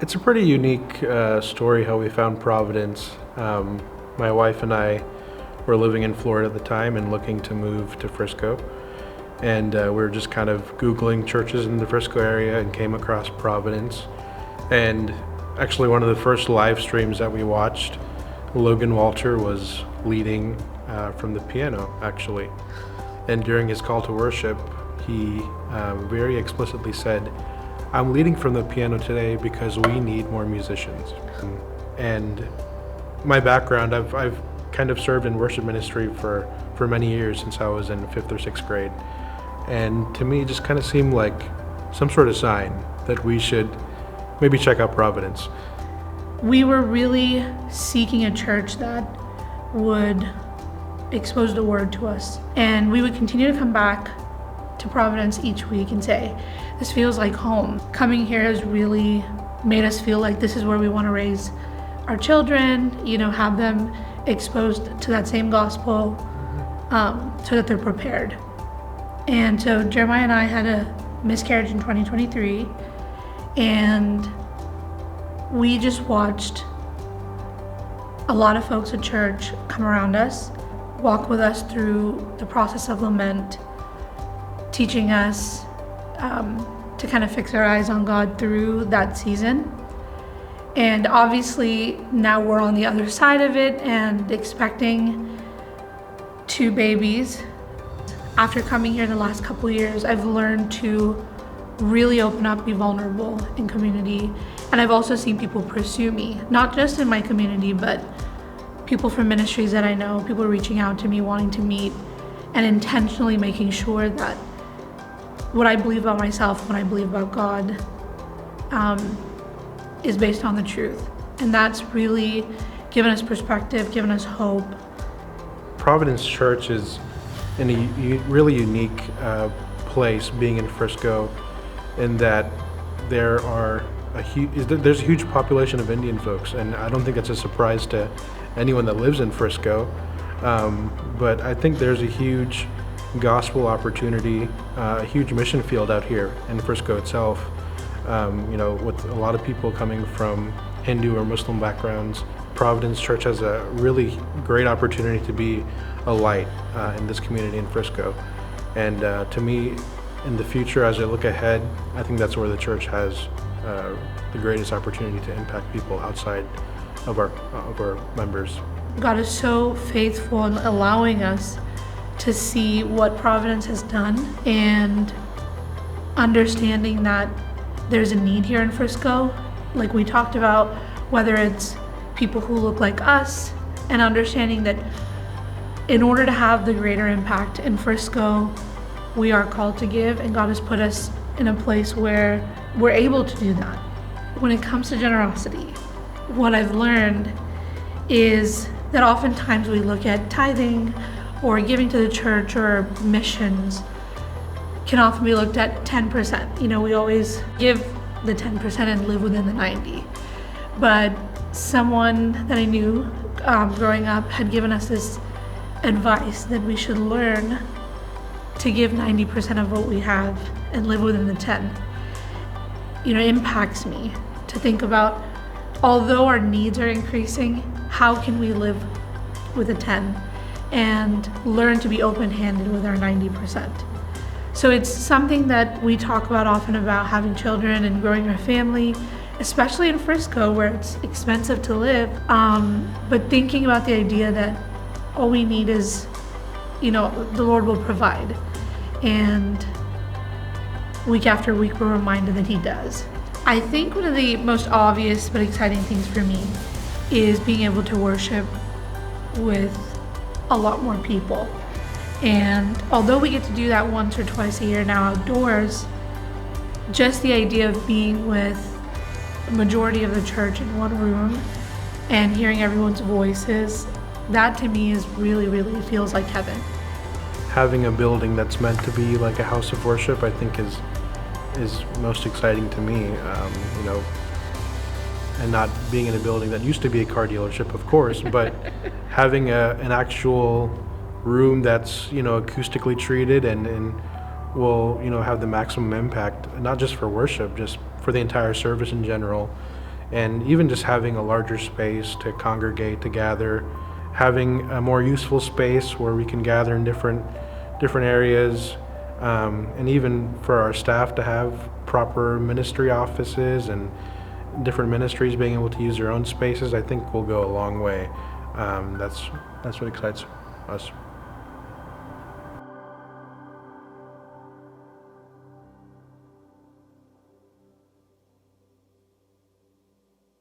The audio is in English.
It's a pretty unique story how we found Providence. My wife and I were living in Florida at the time and looking to move to Frisco. And we were just kind of Googling churches in the Frisco area and came across Providence. And actually, one of the first live streams that we watched, Logan Walter was leading from the piano, actually. And during his call to worship, he very explicitly said, "I'm leading from the piano today because we need more musicians." And my background, I've kind of served in worship ministry for many years since I was in 5th or 6th grade. And to me, it just kind of seemed like some sort of sign that we should maybe check out Providence. We were really seeking a church that would expose the word to us. And we would continue to come back to Providence each week and say, this feels like home. Coming here has really made us feel like this is where we want to raise our children, have them exposed to that same gospel so that they're prepared. And so Jeremiah and I had a miscarriage in 2023, and we just watched a lot of folks at church come around us, walk with us through the process of lament, teaching us to kind of fix our eyes on God through that season. And obviously now we're on the other side of it and expecting 2 babies. After coming here the last couple years, I've learned to really open up, be vulnerable in community. And I've also seen people pursue me, not just in my community, but people from ministries that I know, people reaching out to me, wanting to meet, and intentionally making sure that what I believe about myself, what I believe about God, is based on the truth. And that's really given us perspective, given us hope. Providence Church is in a really unique place, being in Frisco, in that there's a huge population of Indian folks, and I don't think it's a surprise to anyone that lives in Frisco. But I think there's a huge gospel opportunity, a huge mission field out here in Frisco itself. With a lot of people coming from Hindu or Muslim backgrounds, Providence Church has a really great opportunity to be a light in this community in Frisco. And to me, in the future, as I look ahead, I think that's where the church has the greatest opportunity to impact people outside of our members. God is so faithful in allowing us to see what Providence has done and understanding that there's a need here in Frisco. Like we talked about, whether it's people who look like us, and understanding that in order to have the greater impact in Frisco, we are called to give, and God has put us in a place where we're able to do that. When it comes to generosity, what I've learned is that oftentimes we look at tithing or giving to the church or missions can often be looked at 10%. We always give the 10% and live within the 90. But someone that I knew growing up had given us this advice that we should learn to give 90% of what we have and live within the 10. It impacts me to think about, although our needs are increasing, how can we live with a 10 and learn to be open-handed with our 90%. So it's something that we talk about often, about having children and growing our family, especially in Frisco where it's expensive to live. But thinking about the idea that all we need is, the Lord will provide. And week after week we're reminded that He does. I think one of the most obvious but exciting things for me is being able to worship with a lot more people. And although we get to do that once or twice a year now outdoors, just the idea of being with the majority of the church in one room and hearing everyone's voices, that to me is really, really feels like heaven. Having a building that's meant to be like a house of worship, I think is most exciting to me. And not being in a building that used to be a car dealership, of course, but having an actual room that's acoustically treated and will have the maximum impact, not just for worship, just for the entire service in general. and even just having a larger space to congregate, to gather, having a more useful space where we can gather in different areas, and even for our staff to have proper ministry offices and different ministries being able to use their own spaces, I think will go a long way. That's what excites us.